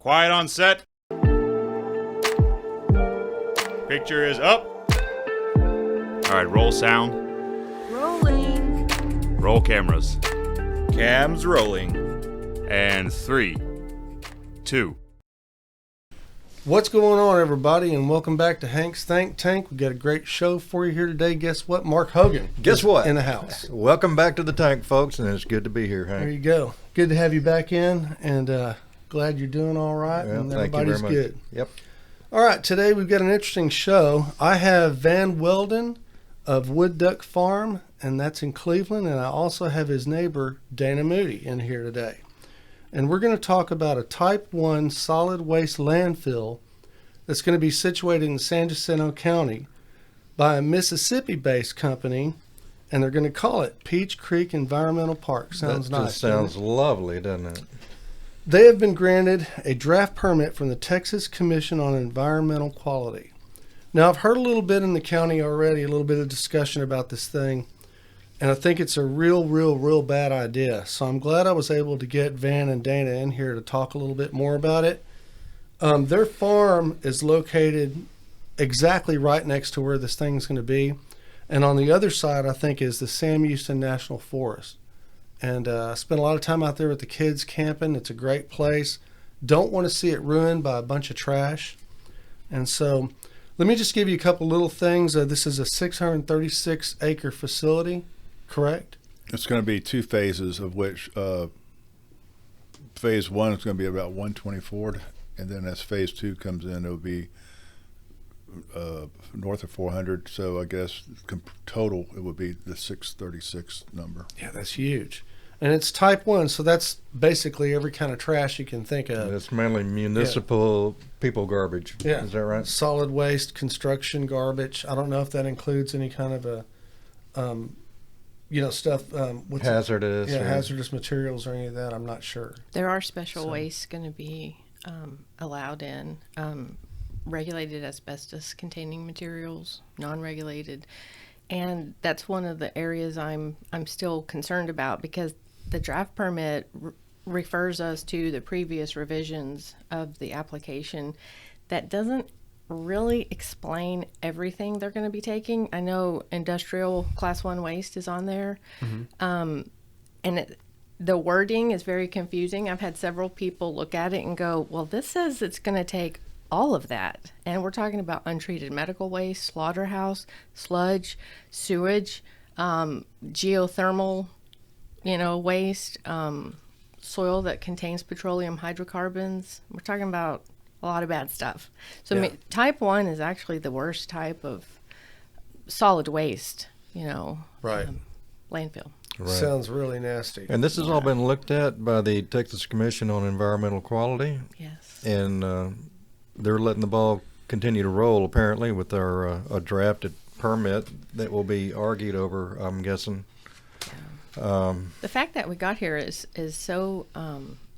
Quiet on set. Picture is up. All right, roll sound. Rolling. Roll cameras. Cams rolling. And 3, 2. What's going on, everybody, and welcome back to Hank's Think Tank. We've got a great show for you here today. Guess what? Mark Hogan. Guess what? In the house. Welcome back to the tank, folks, and it's good to be here, Hank. There you go. Good to have you back in, and glad you're doing all right, Yeah, and thank you everybody's very much. good. Yep. All right, today we've got an interesting show. I have Van Weldon of Wood Duck Farm, and that's in Cleveland, and I also have his neighbor, Dana Moody, in here today. And we're going to talk about a Type 1 solid waste landfill that's going to be situated in San Jacinto County by a Mississippi-based company, and they're going to call it Peach Creek Environmental Park. Sounds that nice. just sounds lovely, doesn't it? They have been granted a draft permit from the Texas Commission on Environmental Quality. Now, I've heard a little bit in the county already, a little bit of discussion about this thing, and I think it's a real bad idea. So I'm glad I was able to get Van and Dana in here to talk a little bit more about it. Their farm is located exactly right next to where this thing's going to be. And on the other side, I think, is the Sam Houston National Forest. And I spent a lot of time out there with the kids camping. It's a great place. Don't want to see it ruined by a bunch of trash. And so let me just give you a couple little things. This is a 636-acre facility, correct? It's going to be two phases, of which phase one is going to be about 124, and then as phase two comes in, it'll be north of 400. So I guess total it would be the 636 number. Yeah, that's huge. And it's Type 1, so that's basically every kind of trash you can think of. It's mainly municipal people garbage. Yeah. Is that right? Solid waste, construction garbage. I don't know if that includes any kind of a, stuff. Hazardous. Hazardous materials or any of that. I'm not sure. There are special wastes going to be allowed in. Regulated asbestos containing materials, non-regulated. And that's one of the areas I'm still concerned about, because the draft permit refers us to the previous revisions of the application that doesn't really explain everything they're going to be taking. I know industrial class 1 waste is on there. And the wording is very confusing. I've had several people look at it and go, well, this says it's going to take all of that. And we're talking about untreated medical waste, slaughterhouse, sludge, sewage, geothermal, waste, soil that contains petroleum hydrocarbons. We're talking about a lot of bad stuff. So Yeah. Type 1 is actually the worst type of solid waste, Right. Landfill. Right. Sounds really nasty. And this has all been looked at by the Texas Commission on Environmental Quality, Yes. and they're letting the ball continue to roll, apparently, with our a drafted permit that will be argued over, I'm guessing. The fact that we got here is so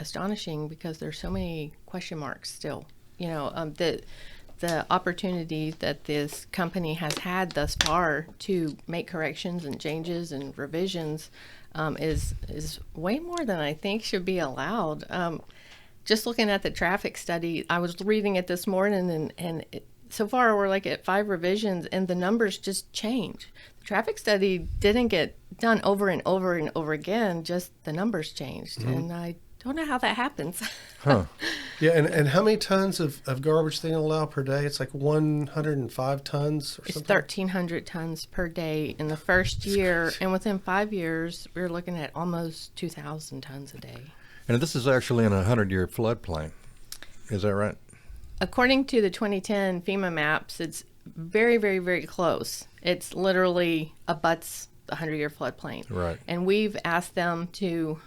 astonishing, because there's so many question marks still. The opportunity that this company has had thus far to make corrections and changes and revisions is way more than I think should be allowed. Just looking at the traffic study, I was reading it this morning, and so far we're like at 5 revisions, and the numbers just change. The traffic study didn't get done over and over and over again, just the numbers changed. And I don't know how that happens. Huh. Yeah, and how many tons of garbage they allow per day? It's like 105 tons or It's something? 1,300 tons per day in the first year, and within 5 years, we're looking at almost 2,000 tons a day. And this is actually in a 100-year floodplain. Is that right? According to the 2010 FEMA maps, it's very close. It's literally abuts the 100-year floodplain. Right. And we've asked them to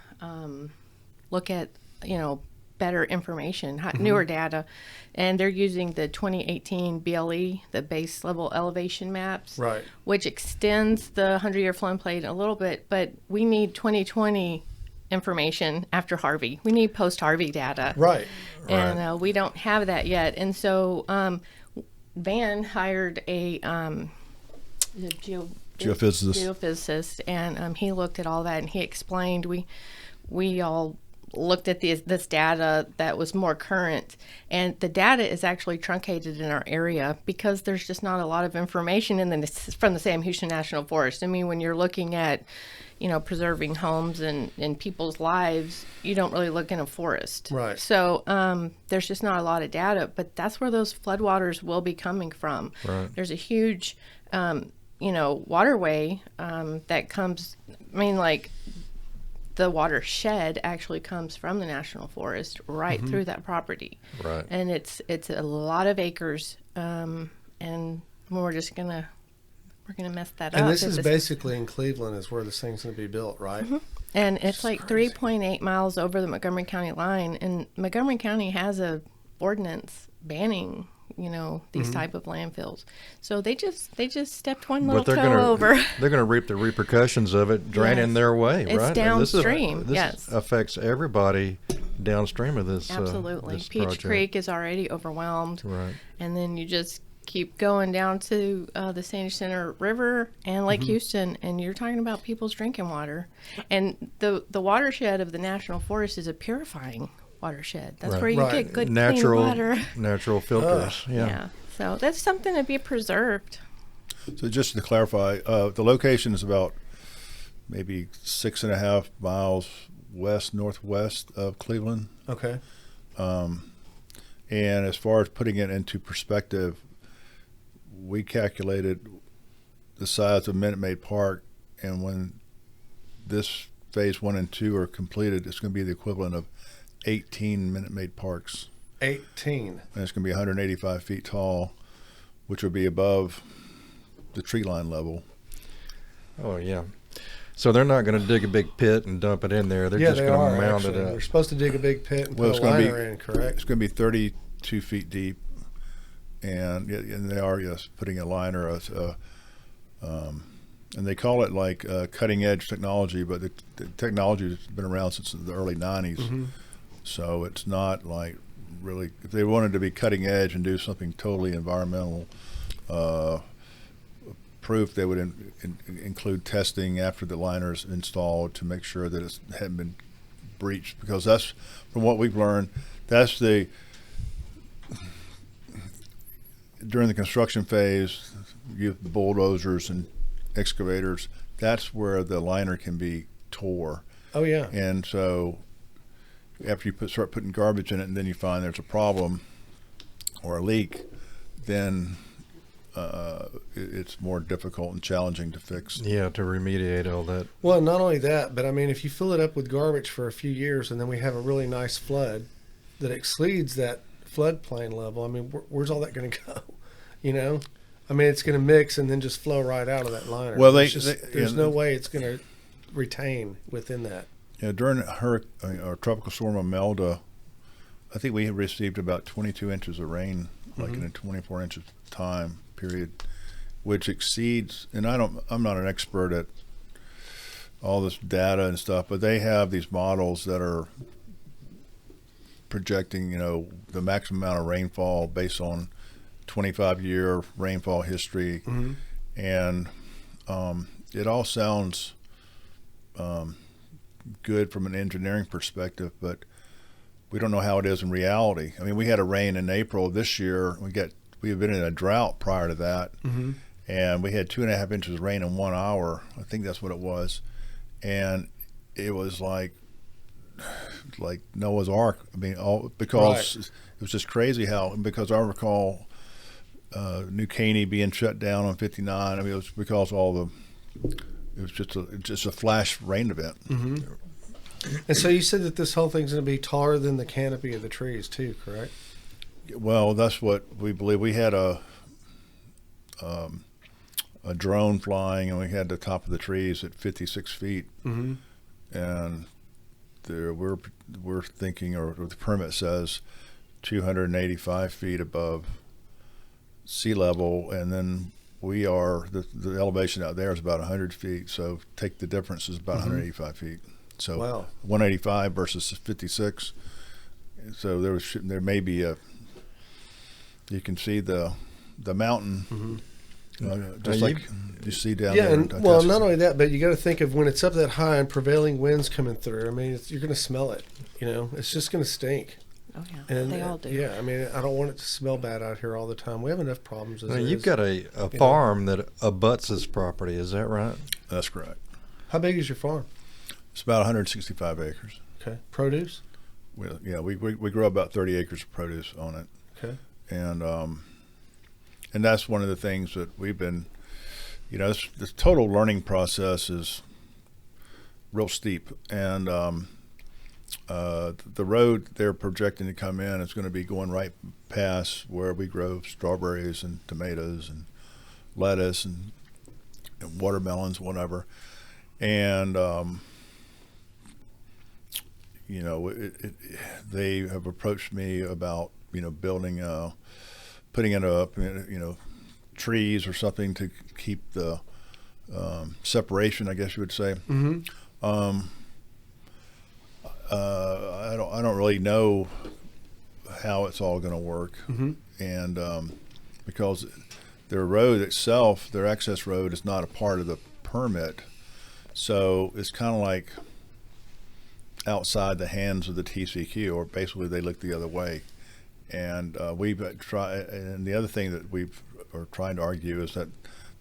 look at, better information, newer data, and they're using the 2018 BLE, the base level elevation maps, Right. which extends the 100-year floodplain a little bit, but we need 2020 information after Harvey. We need post-Harvey data. Right. And we don't have that yet. And so Van hired a geophysicist, and he looked at all that, and he explained we all looked at this data that was more current, and the data is actually truncated in our area because there's just not a lot of information from the Sam Houston National Forest. I mean, when you're looking at, preserving homes and people's lives, you don't really look in a forest. Right. So there's just not a lot of data, but that's where those floodwaters will be coming from. Right. There's a huge, waterway that comes, the watershed actually comes from the National Forest right through that property. Right. And it's a lot of acres, and we're gonna mess that up. And this is basically in Cleveland is where this thing's going to be built, right? And it's like 3.8 miles over the Montgomery County line, and Montgomery County has a ordinance banning, these type of landfills. So they just stepped one little toe over. They're going to reap the repercussions of it draining Yes. their way, It's right? downstream, This yes. affects everybody downstream of this. Absolutely. This Peach project. Creek is already overwhelmed. Right. And then you just keep going down to the San Jacinto River and Lake Houston, and you're talking about people's drinking water. And the watershed of the National Forest is a purifying watershed. That's Right. where you Right. get good Natural, clean water. natural filters. Yeah. So that's something to be preserved. So just to clarify, the location is about maybe 6.5 miles northwest of Cleveland. Okay. And as far as putting it into perspective, we calculated the size of Minute Maid Park, and when this phase 1 and 2 are completed, it's going to be the equivalent of 18 Minute Maid Parks. 18. And it's going to be 185 feet tall, which would be above the tree line level. Oh, yeah. So they're not going to dig a big pit and dump it in there. They're Yeah, just they going are, to mound actually. it up. They're supposed to dig a big pit and Well, put it's a gonna be- liner in, correct? It's going to be 32 feet deep, and they are, yes, putting a liner. And they call it like cutting edge technology, but the technology has been around since the early 90s. So it's not like really, if they wanted to be cutting edge and do something totally environmental proof, they would include testing after the liner's installed to make sure that it hadn't been breached, because that's, from what we've learned, that's during the construction phase, you have bulldozers and excavators, that's where the liner can be tore. Oh, yeah. And so after you start putting garbage in it and then you find there's a problem or a leak, then it's more difficult and challenging to fix. Yeah, to remediate all that. Well, not only that, but I mean, if you fill it up with garbage for a few years and then we have a really nice flood that exceeds that floodplain level, I mean, where's all that going to go? I mean, it's going to mix and then just flow right out of that liner. Well, there's no way it's going to retain within that. Yeah, during our tropical storm Imelda, I think we received about 22 inches of rain, like in a 24 inches time period, which exceeds. And I'm not an expert at all this data and stuff, but they have these models that are projecting, the maximum amount of rainfall based on 25-year rainfall history, and it all sounds good from an engineering perspective, but we don't know how it is in reality. I mean, we had a rain in April this year. We had been in a drought prior to that, and we had 2.5 inches of rain in 1 hour. I think that's what it was, and it was like Noah's Ark. I mean, because it was just crazy because I recall New Caney being shut down on 59. I mean, it was because it was just a flash rain event. And so you said that this whole thing's going to be taller than the canopy of the trees too, correct? Well, that's what we believe. We had a drone flying, and we had the top of the trees at 56 feet, and we're thinking, or the permit says 285 feet above sea level, and then we are the elevation out there is about 100 feet. So take the difference is about 185 feet. So Wow. 185 versus 56. So there may be you can see the mountain Just Now, like you see down Yeah, there. and well, not only that, but you got to think of when it's up that high and prevailing winds coming through. I mean, you're going to smell it. You know, it's just going to stink. Oh yeah, And they all do. Yeah, I mean, I don't want it to smell bad out here all the time. We have enough problems as Now, it you've is. got a farm that abuts this property. Is that right? That's correct. How big is your farm? It's about 165 acres. Okay, produce. We grow about 30 acres of produce on it, Okay. and that's one of the things that we've been, this total learning process is real steep, and the road they're projecting to come in is going to be going right past where we grow strawberries and tomatoes and lettuce and watermelons, whatever, and they have approached me about building putting it up, trees or something to keep the separation, I guess you would say. Mm-hmm. I don't really know how it's all going to work, Mm-hmm. and because their road itself, their access road, is not a part of the permit, so it's kind of like outside the hands of the TCQ, or basically they look the other way. And we've tried, and the other thing that are trying to argue is that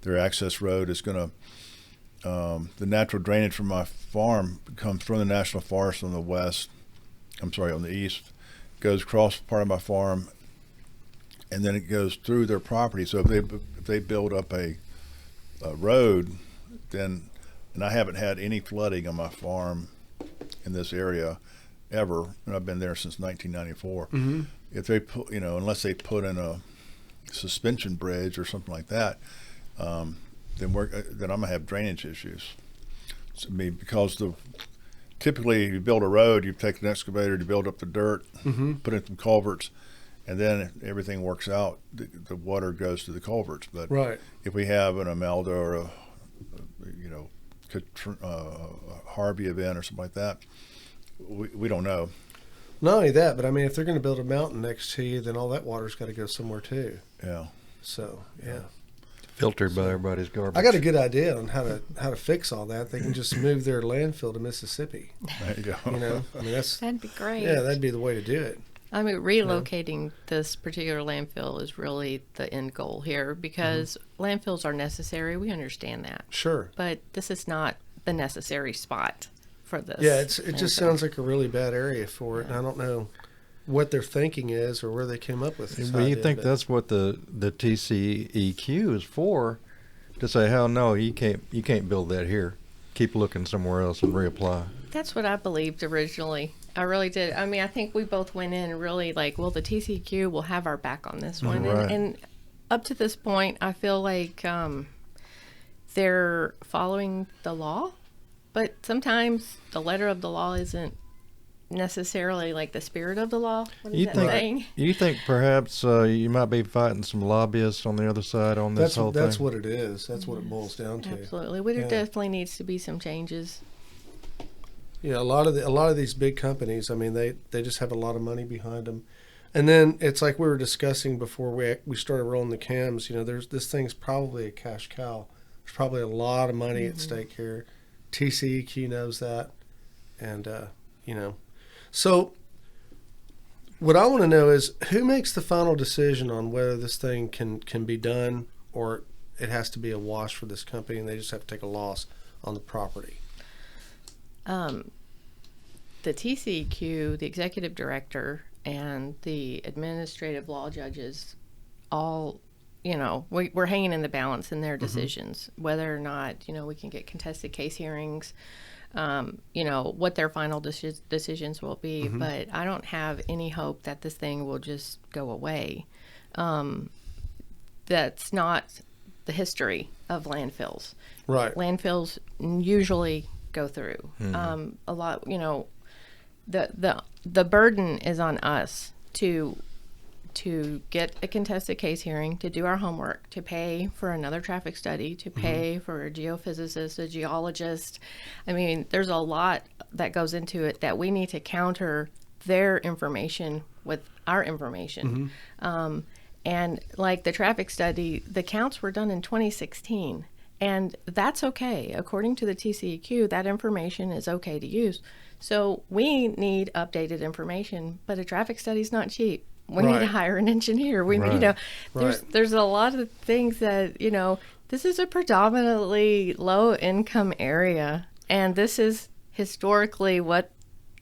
their access road is going to, the natural drainage from my farm comes from the National Forest on the west, on the east, goes across part of my farm, and then it goes through their property. So if they build up a road, then, and I haven't had any flooding on my farm in this area ever, and I've been there since 1994. Mm-hmm. If they put, unless they put in a suspension bridge or something like that, then I'm gonna have drainage issues. So, because typically you build a road, you take an excavator to build up the dirt, Mm-hmm. put in some culverts, and then if everything works out, the water goes to the culverts. But Right. if we have an Imelda or a Harvey event or something like that, we don't know. Not only that, but I mean, if they're going to build a mountain next to you, then all that water's got to go somewhere too. Yeah. So yeah, Filtered by everybody's garbage. I got a good idea on how to fix all that. They can just move their landfill to Mississippi. There you go. I mean That'd be great. yeah, that'd be the way to do it. I mean, relocating this particular landfill is really the end goal here because landfills are necessary. We understand that. Sure. But this is not the necessary spot for this. Yeah, it just landfill. sounds like a really bad area for it. And I don't know what their thinking is or where they came up with this Well, you idea, think but- that's what the TCEQ is for? To say, hell no, you can't build that here. Keep looking somewhere else and reapply. That's what I believed originally. I really did. I mean, I think we both went in and really like, well, the TCQ will have our back on this one. Right. And up to this point, I feel like they're following the law, but sometimes the letter of the law isn't necessarily like the spirit of the law. What is that saying? You think perhaps you might be fighting some lobbyists on the other side on this whole thing? That's what it is. That's what it boils down to. Absolutely. Well, there Yeah. definitely needs to be some changes. Yeah, a lot of these big companies, I mean, they just have a lot of money behind them. And then it's like we were discussing before we started rolling the cams, this thing's probably a cash cow. There's probably a lot of money at stake here. TCEQ knows that. And, So what I want to know is who makes the final decision on whether this thing can be done or it has to be a wash for this company and they just have to take a loss on the property? The TCEQ, the executive director, and the administrative law judges all, we're hanging in the balance in their decisions, whether or not, we can get contested case hearings, what their final decisions will be. But I don't have any hope that this thing will just go away. That's not the history of landfills. Right. Landfills usually go through. A lot, the burden is on us to get a contested case hearing, to do our homework, to pay for another traffic study, to pay for a geophysicist, a geologist. I mean, there's a lot that goes into it that we need to counter their information with our information. And like the traffic study, the counts were done in 2016. And that's okay. According to the TCEQ, that information is okay to use. So we need updated information, but a traffic study is not cheap. We need to hire an engineer. We need, there's a lot of things that, this is a predominantly low income area, and this is historically where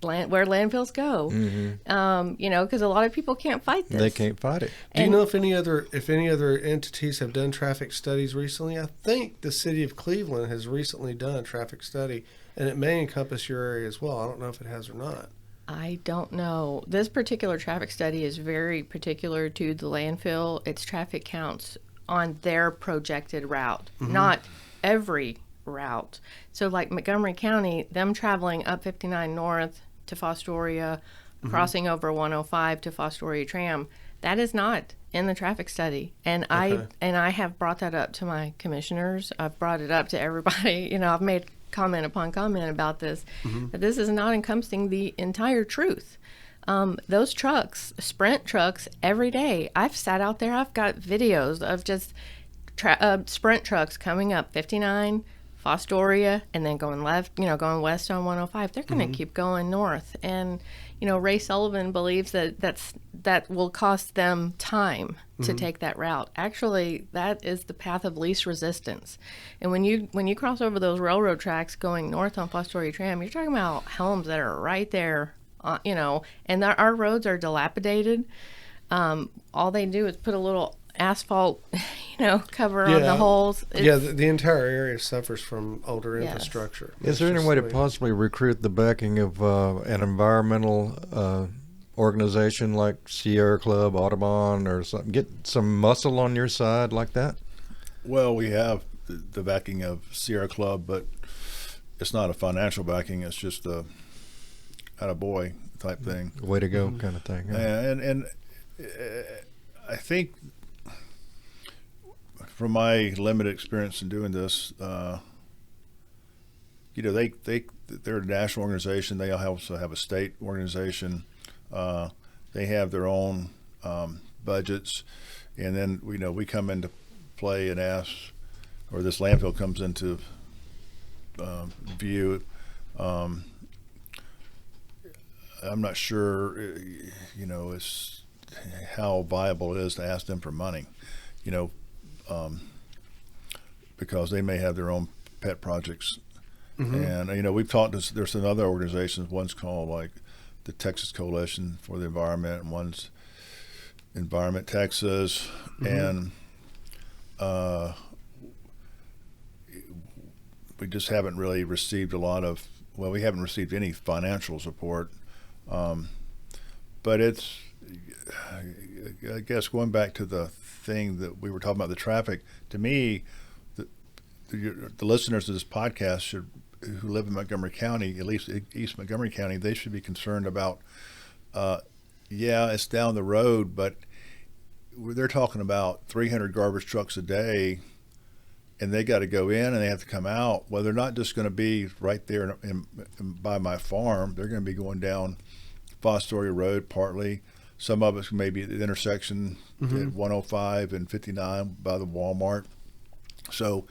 landfills go. Because a lot of people can't fight this. They can't fight it. Do you know if any other entities have done traffic studies recently? I think the city of Cleveland has recently done a traffic study, and it may encompass your area as well. I don't know if it has or not. I don't know. This particular traffic study is very particular to the landfill. It's traffic counts on their projected route, not every route. So like Montgomery County, them traveling up 59 north to Fostoria, crossing over 105 to Fostoria Tram, that is not in the traffic study. And I have brought that up to my commissioners. I've brought it up to everybody. I've made comment upon comment about this, that this is not encompassing the entire truth. Those trucks, Sprint trucks, every day, I've sat out there, I've got videos of just Sprint trucks coming up 59, Fostoria, and then going left, going west on 105. They're going to keep going north. And, Ray Sullivan believes that will cost them time to take that route. Actually, that is the path of least resistance. And when you cross over those railroad tracks going north on Fostoria Tram, you're talking about homes that are right there, and our roads are dilapidated. All they do is put a little asphalt, cover on the holes. The entire area suffers from older infrastructure. Is there any way to possibly recruit the backing of an environmental organization like Sierra Club, Audubon, or something? Get some muscle on your side like that? Well, we have the backing of Sierra Club, but it's not a financial backing. It's just a attaboy type thing. Way to go kind of thing. Yeah. And I think from my limited experience in doing this, they're a national organization. They also have a state organization. They have their own budgets, and then we come into play and ask, or this landfill comes into view. I'm not sure, it's how viable it is to ask them for money, because they may have their own pet projects. And, we've talked to, there's some other organizations, one's called like the Texas Coalition for the Environment, and one's Environment Texas. And we just haven't really received we haven't received any financial support. But it's, I guess, going back to the thing that we were talking about, the traffic, to me, the listeners of this podcast who live in Montgomery County, at least East Montgomery County, they should be concerned about, it's down the road, but they're talking about 300 garbage trucks a day, and they got to go in and they have to come out. Well, they're not just going to be right there by my farm. They're going to be going down Fostoria Road partly. Some of it's maybe at the intersection at 105 and 59 by the Walmart. So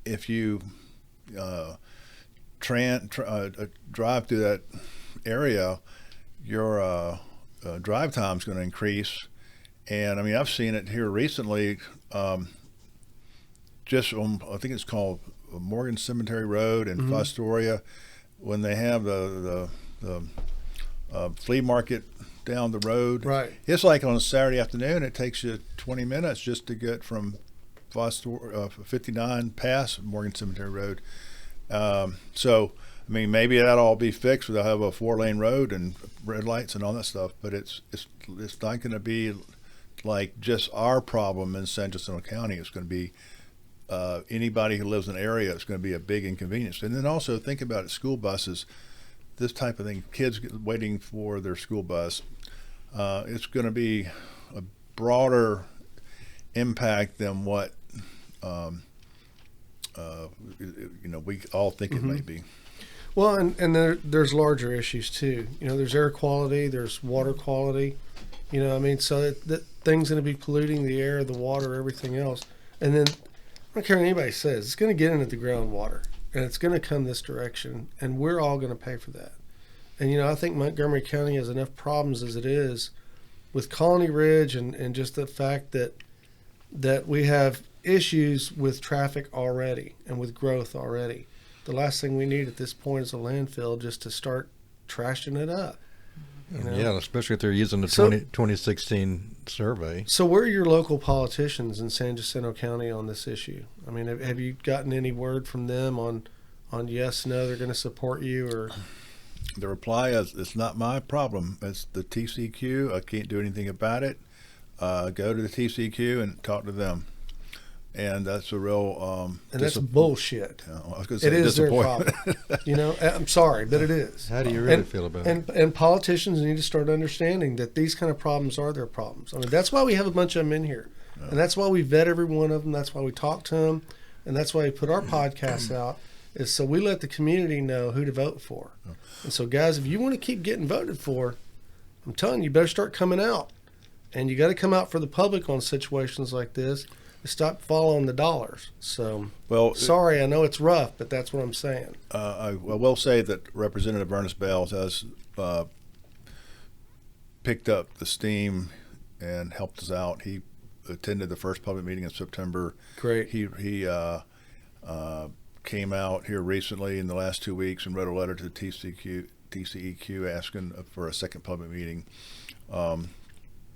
if you drive through that area, your drive time is going to increase. And I've seen it here recently, just on, I think it's called Morgan Cemetery Road in Fostoria, when they have the flea market down the road. Right. It's like on a Saturday afternoon, it takes you 20 minutes just to get from 59 past Morgan Cemetery Road. So, maybe that'll all be fixed. They'll have a 4-lane road and red lights and all that stuff, but it's not going to be like just our problem in San Jacinto County. It's going to be anybody who lives in the area. It's going to be a big inconvenience. And then also think about it, school buses, this type of thing, kids waiting for their school bus. It's going to be a broader impact than what we all think it may be. Well, and there's larger issues too. You know, there's air quality, there's water quality. You know, I mean, so that things going to be polluting the air, the water, everything else. And then, I don't care what anybody says, it's going to get into the groundwater, and it's going to come this direction, and we're all going to pay for that. And, you know, I think Montgomery County has enough problems as it is with Colony Ridge and just the fact that we have issues with traffic already and with growth already. The last thing we need at this point is a landfill just to start trashing it up. You know? Yeah, especially if they're using the So- 2016 survey. So where are your local politicians in San Jacinto County on this issue? I mean, have you gotten any word from them on yes, no, they're going to support you, or? The reply is, it's not my problem. It's the TCQ. I can't do anything about it. Go to the TCQ and talk to them. And that's a real And that's bullshit. I was going to say It is their disappointment. problem. You know, I'm sorry, but it is. How do you really And- feel about it? And politicians need to start understanding that these kind of problems are their problems. I mean, that's why we have a bunch of them in here. And that's why we vet every one of them. That's why we talk to them. And that's why we put our podcasts out, is so we let the community know who to vote for. And so, guys, if you want to keep getting voted for, I'm telling you, you better start coming out. And you got to come out for the public on situations like this. Stop following the dollars. So, Well, sorry, I know it's rough, but that's what I'm saying. I will say that Representative Ernest Bales has picked up the steam and helped us out. He attended the first public meeting in September. Great. He came out here recently in the last 2 weeks and wrote a letter to the TCEQ asking for a second public meeting.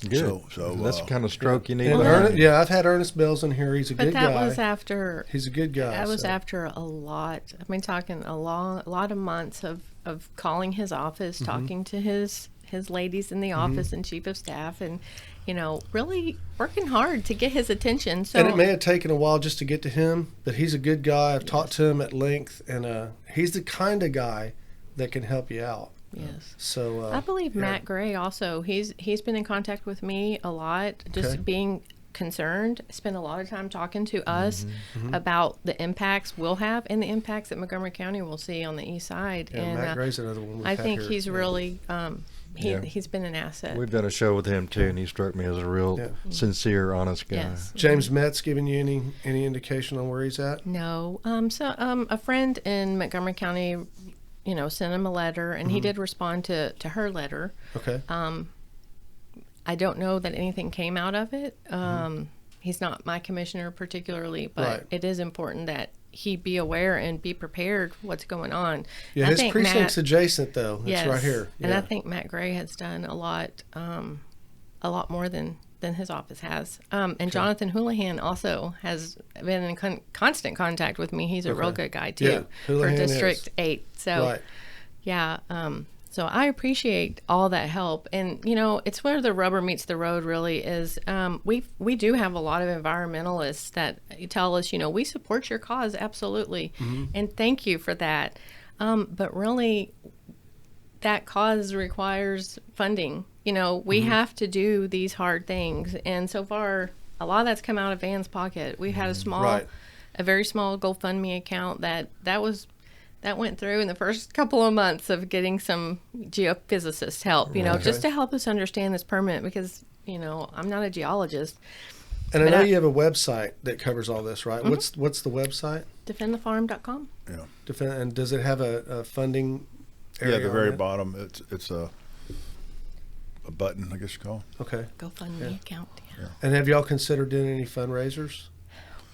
Good. So that's the kind of stroke you need. And behind you. I've had Ernest Bells in here. He's a But good that guy. was after. He's a good guy. That was so. after a lot. I mean, talking a lot of months of calling his office, talking to his ladies in the office and chief of staff, and you know, really working hard to get his attention. So And it may have taken a while just to get to him, but he's a good guy. I've talked to him at length, and he's the kind of guy that can help you out. yes. So I believe yeah. Matt Gray also. He's been in contact with me a lot, just Okay. being concerned. Spent a lot of time talking to us about the impacts we'll have and the impacts that Montgomery County will see on the east side. Yeah, and Matt Gray's another one. We've I had think here. he's Yeah. really Yeah. he's been an asset. We've done a show with him too, and he struck me as a real Yeah. sincere, honest guy. Yes. James Metz giving you any indication on where he's at? No. A friend in Montgomery County, you know, sent him a letter, and he did respond to her letter. Okay. I don't know that anything came out of it. He's not my commissioner particularly, but Right. it is important that he be aware and be prepared what's going on. Yeah, I his think precinct's Matt- adjacent though. It's yes, right here. and I Yeah. think Matt Gray has done a lot more than his office has. And Jonathan Houlihan also has been in constant contact with me. He's a real Okay. good guy too Yeah, for Houlihan District is. 8. So Right. yeah. So I appreciate all that help, and you know, it's where the rubber meets the road. Really, is we do have a lot of environmentalists that tell us, you know, we support your cause absolutely, and thank you for that. But really, that cause requires funding. You know, we have to do these hard things, and so far, a lot of that's come out of Van's pocket. We had Right. a very small GoFundMe account that went through in the first couple of months of getting some geophysicist help, you know, Okay. just to help us understand this permit, because, you know, I'm not a geologist. And I But know I- you have a website that covers all this, right? What's the website? Defendthefarm.com. And does it have a funding area? Yeah, the on very it? bottom, it's a button, I guess you call it. Okay. GoFundMe account. Yeah. And have y'all considered doing any fundraisers?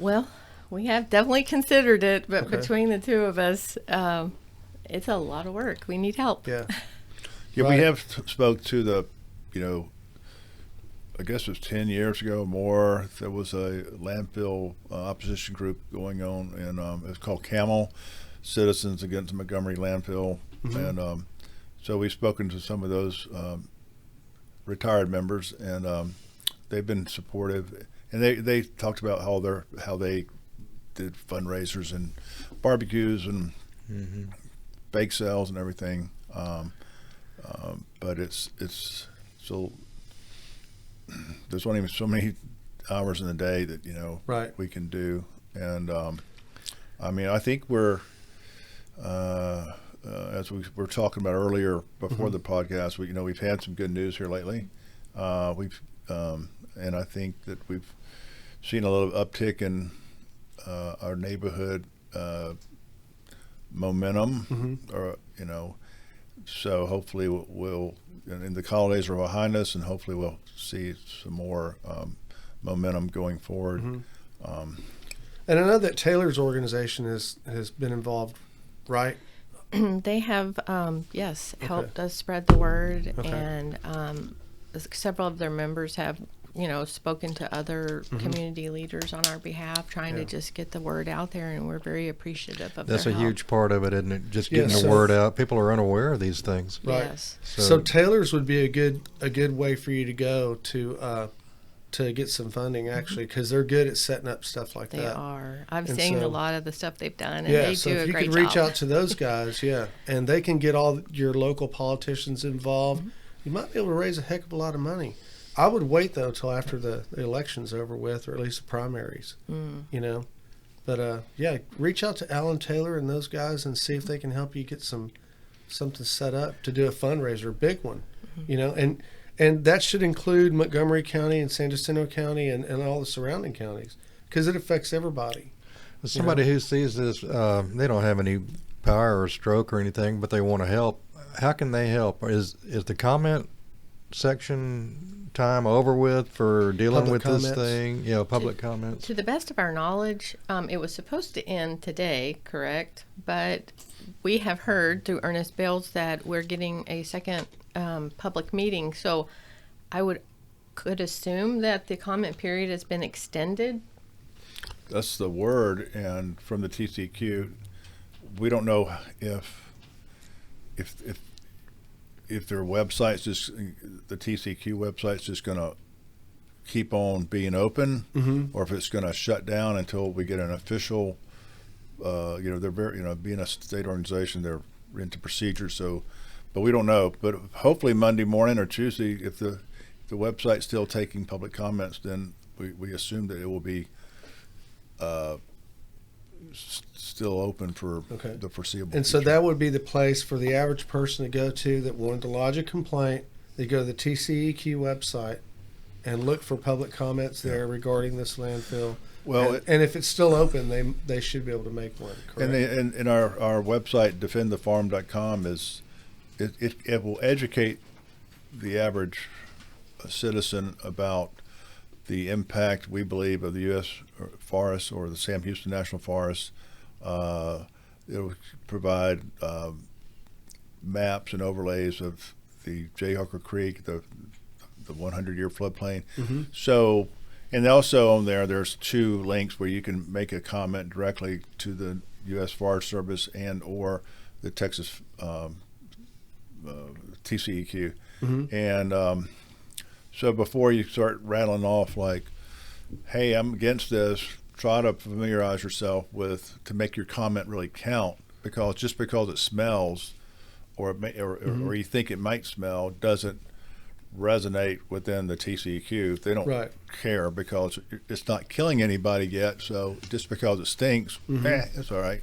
Well, we have definitely considered it, but Okay. between the two of us, it's a lot of work. We need help. Yeah. Yeah, Right. we have spoke to the, you know, I guess it was 10 years ago or more. There was a landfill opposition group going on, and it's called CAMEL, Citizens Against Montgomery Landfill. And so we've spoken to some of those retired members, and they've been supportive. And they talked about how they did fundraisers and barbecues and bake sales and everything. But it's so there's only so many hours in the day that, you know, Right. we can do. And I mean, I think we're as we were talking about earlier before the podcast, we've had some good news here lately. And I think that we've seen a little uptick in our neighborhood momentum, or so hopefully we'll and the holidays are behind us, and hopefully we'll see some more momentum going forward. And I know that Taylor's organization has been involved, right? They have, yes, helped us spread the word, Okay. and several of their members have, spoken to other community leaders on our behalf, trying to just get the word out there, and we're very appreciative of That's a their help. huge part of it, isn't it? Just Yeah, getting the so- word out. People are unaware of these things. Right. Yes. So Taylor's would be a good way for you to go to get some funding, actually, because they're good at setting up stuff like They that. are. I've And seen so- a lot of the stuff they've done, and Yeah, they so do if a you great could reach job. out to those guys, yeah, and they can get all your local politicians involved, Mm-hmm. you might be able to raise a heck of a lot of money. I would wait though till after the election's over with, or at least the primaries. But yeah, reach out to Alan Taylor and those guys and see if they can help you get something set up to do a fundraiser, a big one. And that should include Montgomery County and San Jacinto County and all the surrounding counties, because it affects everybody. Somebody who sees this, they don't have any power or stroke or anything, but they want to help. How can they help? Is the comment section time over with for dealing Public with this comments. thing? Public comments. To the best of our knowledge, it was supposed to end today, correct? But we have heard through Ernest Bales that we're getting a second public meeting. So I could assume that the comment period has been extended. That's the word, and from the TCQ, we don't know if their website's just, the TCQ website's just going to keep on being open, or if it's going to shut down until we get an official. They're very, being a state organization, they're into procedures. So, but we don't know. But hopefully Monday morning or Tuesday, if the website's still taking public comments, then we assume that it will be still open for the foreseeable And so future. that would be the place for the average person to go to that wanted to lodge a complaint. They go to the TCEQ website and look for public comments there regarding this landfill. Well, and if it's still open, they should be able to make one. Correct? and our website, defendthefarm.com, is it will educate the average citizen about the impact we believe of the U.S. forests or the Sam Houston National Forest. It will provide maps and overlays of the Jayhawker Creek, the 100-year floodplain. So, and also on there's 2 links where you can make a comment directly to the U.S. Forest Service and or the Texas TCEQ. And so before you start rattling off like, hey, I'm against this, try to familiarize yourself to make your comment really count, because just because it smells or you think it might smell doesn't resonate within the TCEQ. They don't care because it's not killing anybody yet. So just because it stinks, it's all right.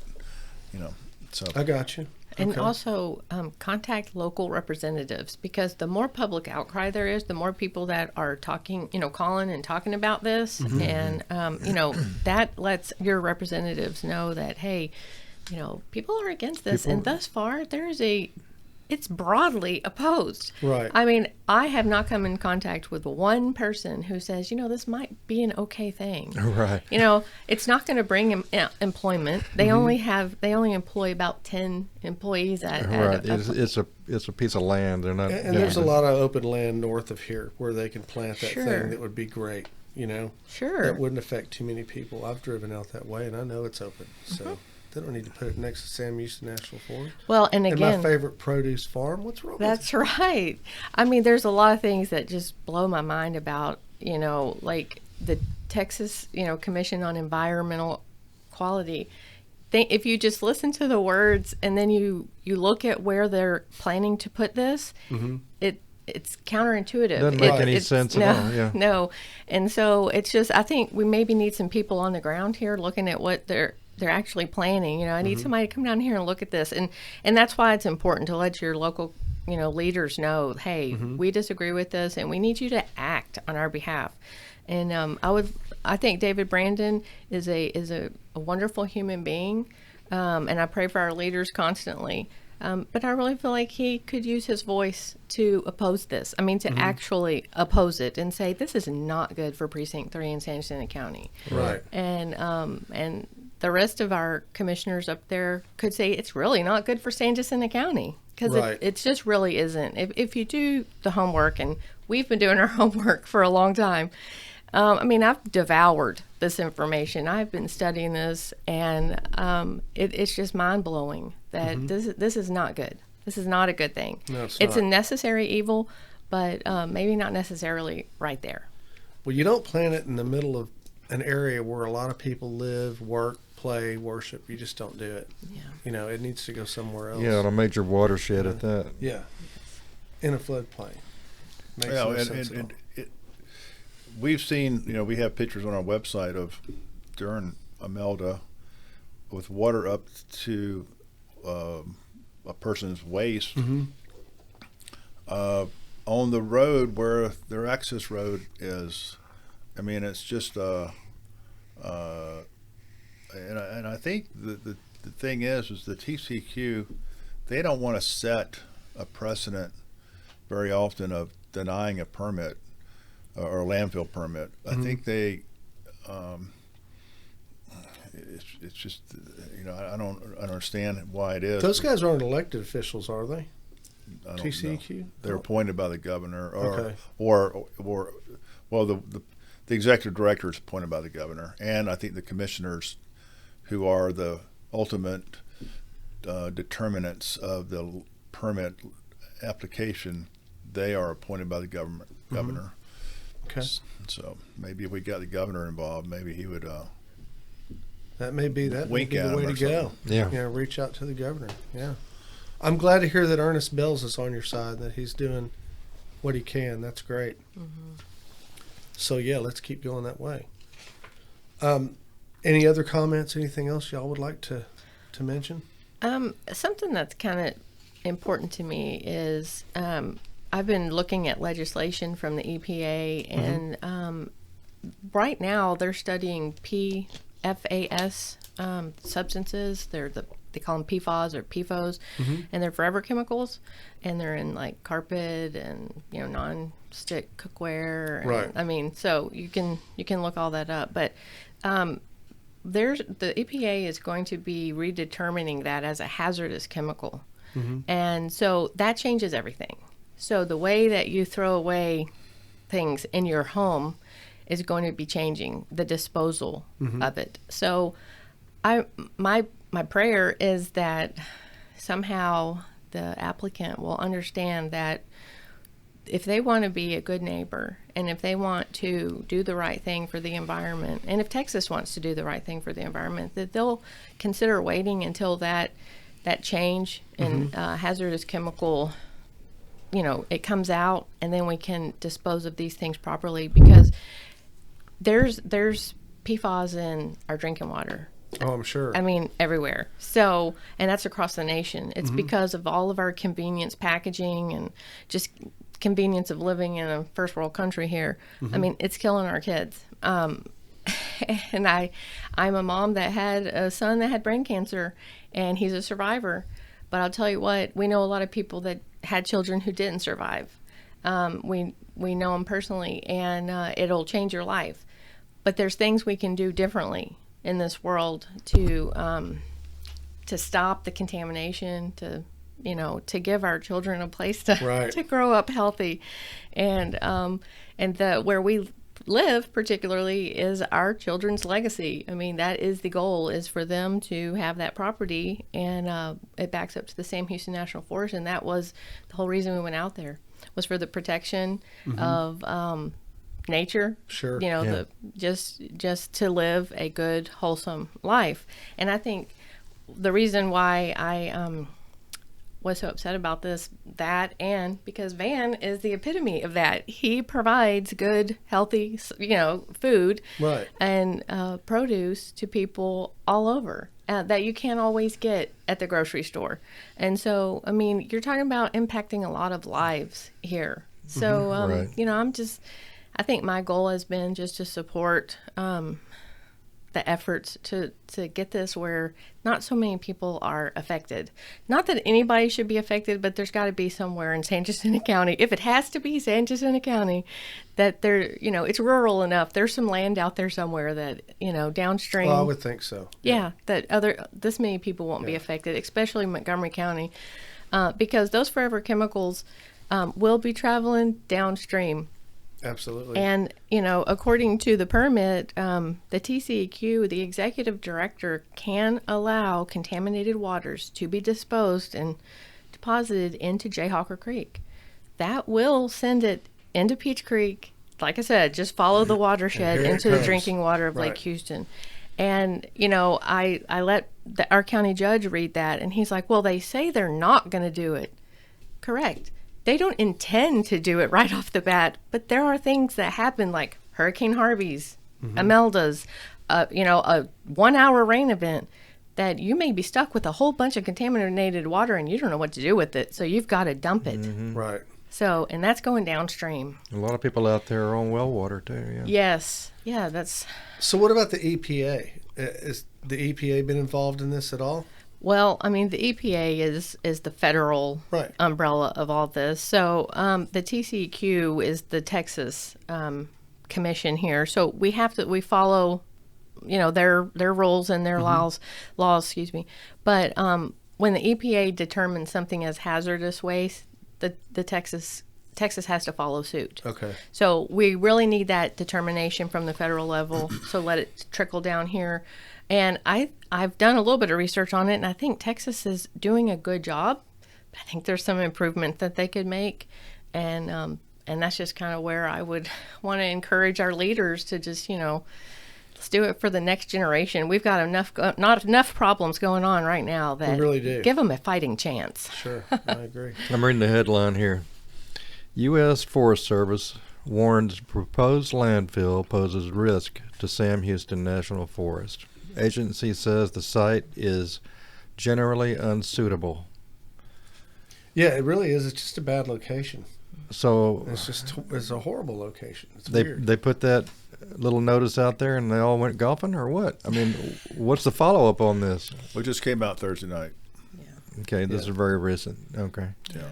So I got you. And also contact local representatives, because the more public outcry there is, the more people that are talking, calling and talking about this. And, that lets your representatives know that, hey, people are against this. And thus far, it's broadly opposed. Right. I mean, I have not come in contact with one person who says, this might be an okay thing. Right. It's not going to bring employment. They only employ about 10 employees at Right. a It's a piece of land. They're not. And there's a lot of open land north of here where they can plant that Sure. thing that would be great. Sure. That wouldn't affect too many people. I've driven out that way, and I know it's open. So they don't need to put it next to Sam Houston National Forest. Well, and And again, my favorite produce farm. What's wrong with that's right. I mean, there's a lot of things that just blow my mind about, like the Texas, Commission on Environmental Quality. If you just listen to the words and then you look at where they're planning to put this, it's counterintuitive. Doesn't make any sense at all, yeah. No. And so it's just, I think we maybe need some people on the ground here looking at what they're they're actually planning. I need somebody to come down here and look at this, and that's why it's important to let your local leaders know, hey, we disagree with this, and we need you to act on our behalf. And I think David Brandon is a wonderful human being, and I pray for our leaders constantly. But I really feel like he could use his voice to oppose this. I mean, to actually oppose it and say, this is not good for Precinct 3 in San Jacinto County. Right. And the rest of our commissioners up there could say, it's really not good for San Jacinto County. Because it just really isn't. If you do the homework, and we've been doing our homework for a long time, I mean, I've devoured this information. I've been studying this, and it's just mind-blowing that this is not good. This is not a good thing. No, it's not. A necessary evil, but maybe not necessarily right there. Well, you don't plant it in the middle of an area where a lot of people live, work, play, worship. You just don't do it. Yeah. It needs to go somewhere else. Yeah, on a major watershed at that. Yeah. In a floodplain. Makes Yeah, no and sense at all. we've seen, we have pictures on our website of during Imelda with water up to a person's waist on the road where their access road is. I mean, it's just and I think the thing is the TCQ, they don't want to set a precedent very often of denying a permit or a landfill permit. I think they, it's just, I don't understand why it is. Those guys aren't elected officials, are they? I don't TCQ? know. They're appointed by the governor, Okay. or well, the executive director is appointed by the governor, and I think the commissioners, who are the ultimate determinants of the permit application, they are appointed by the governor. Okay. So maybe if we got the governor involved, maybe he would That may be the way Wink at 'em to or go. Yeah. Reach out to the governor. Yeah. I'm glad to hear that Ernest Bells is on your side, that he's doing what he can. That's great. So, yeah, let's keep going that way. Any other comments, anything else y'all would like to mention? Something that's kind of important to me is I've been looking at legislation from the EPA, and right now they're studying PFAS substances. They call them PFAS or PFOs, and they're forever chemicals, and they're in like carpet and non-stick cookware. Right. I mean, so you can look all that up, but the EPA is going to be redetermining that as a hazardous chemical, and so that changes everything. So the way that you throw away things in your home is going to be changing, the disposal of it. So my prayer is that somehow the applicant will understand that if they want to be a good neighbor, and if they want to do the right thing for the environment, and if Texas wants to do the right thing for the environment, that they'll consider waiting until that change in hazardous chemical, it comes out, and then we can dispose of these things properly, because there's PFAS in our drinking water. Oh, I'm sure. I mean, everywhere. So, and that's across the nation. It's because of all of our convenience packaging and just convenience of living in a first world country here. I mean, it's killing our kids. And I'm a mom that had a son that had brain cancer, and he's a survivor. But I'll tell you what, we know a lot of people that had children who didn't survive. We know them personally, and it'll change your life. But there's things we can do differently in this world to stop the contamination, to give our children a place to grow up healthy, and where we live particularly is our children's legacy. I mean, that is the goal, is for them to have that property, and it backs up to the Sam Houston National Forest, and that was the whole reason we went out there, was for the protection of nature. Sure. Just to live a good, wholesome life. And I think the reason why was so upset about this, and because Van is the epitome of that. He provides good, healthy, food Right. and produce to people all over that you can't always get at the grocery store. And so, I mean, you're talking about impacting a lot of lives here. So, Right. I think my goal has been just to support the efforts to get this where not so many people are affected. Not that anybody should be affected, but there's got to be somewhere in San Jacinto County, if it has to be San Jacinto County, that it's rural enough. There's some land out there somewhere that, downstream. Well, I would think so. Yeah, that this many people won't be affected, especially Montgomery County, because those forever chemicals will be traveling downstream. Absolutely. And, according to the permit, the TCEQ, the executive director, can allow contaminated waters to be disposed and deposited into Jayhawker Creek. That will send it into Peach Creek. Like I said, just follow the watershed into the drinking water of Lake Houston. And, I let our county judge read that, and he's like, well, they say they're not going to do it. Correct. They don't intend to do it right off the bat, but there are things that happen like Hurricane Harvey's, Imelda's, a 1 hour rain event that you may be stuck with a whole bunch of contaminated water and you don't know what to do with it. So you've got to dump it. Right. So, and that's going downstream. A lot of people out there are on well water too. Yeah. Yes. Yeah, that's. So what about the EPA? Is the EPA been involved in this at all? Well, I mean, the EPA is the federal umbrella of all this. So the TCEQ is the Texas commission here. So we follow, their rules and their laws, excuse me. But when the EPA determines something as hazardous waste, the Texas has to follow suit. Okay. So we really need that determination from the federal level. So let it trickle down here. And I've done a little bit of research on it, and I think Texas is doing a good job. I think there's some improvement that they could make, and that's just kind of where I would want to encourage our leaders to just, let's do it for the next generation. We've got not enough problems going on right now that we really do. Give them a fighting chance. Sure, I agree. I'm reading the headline here. U.S. Forest Service warns proposed landfill poses risk to Sam Houston National Forest. Agency says the site is generally unsuitable. Yeah, it really is. It's just a bad location. So it's a horrible location. It's they weird. they put that little notice out there and they all went golfing or what? I mean, what's the follow up on this? We just came out Thursday night. Okay, this is very recent. Okay. Yeah.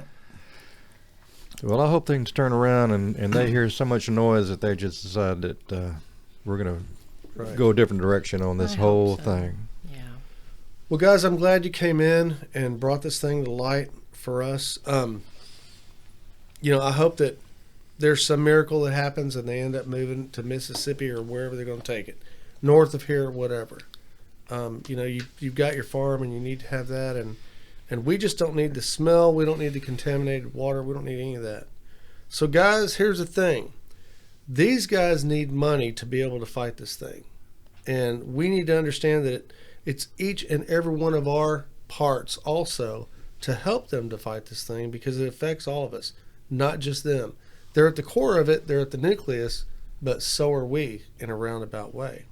Well, I hope things turn around and they hear so much noise that they just decide that we're going to go a different direction on this whole thing. Yeah. Well, guys, I'm glad you came in and brought this thing to light for us. I hope that there's some miracle that happens and they end up moving to Mississippi or wherever they're going to take it, north of here or whatever. You've got your farm and you need to have that, and we just don't need the smell. We don't need the contaminated water. We don't need any of that. So, guys, here's the thing. These guys need money to be able to fight this thing. And we need to understand that it's each and every one of our parts also to help them to fight this thing, because it affects all of us, not just them. They're at the core of it. They're at the nucleus, but so are we in a roundabout way.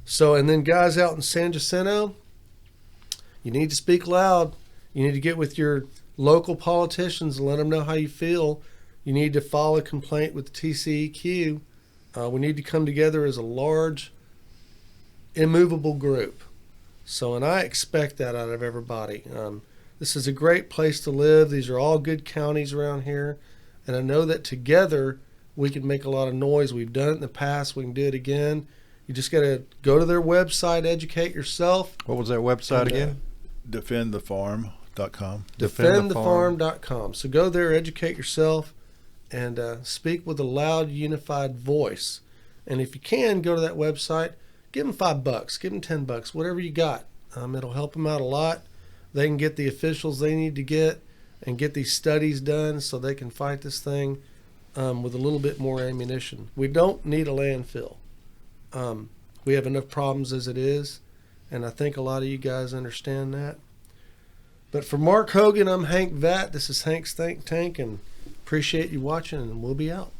So, and then guys out in San Jacinto, you need to speak loud. You need to get with your local politicians and let them know how you feel. You need to file a complaint with the TCEQ. We need to come together as a large, immovable group. So, and I expect that out of everybody. This is a great place to live. These are all good counties around here. And I know that together we can make a lot of noise. We've done it in the past. We can do it again. You just got to go to their website, educate yourself. What was that website again? Defendthefarm.com. Defendthefarm.com. So go there, educate yourself, and speak with a loud, unified voice. And if you can, go to that website. Give them $5, give them $10, whatever you got. It'll help them out a lot. They can get the officials they need to get and get these studies done so they can fight this thing with a little bit more ammunition. We don't need a landfill. We have enough problems as it is, and I think a lot of you guys understand that. But for Mark Hogan, I'm Hank Vatt. This is Hank's Think Tank, and appreciate you watching, and we'll be out.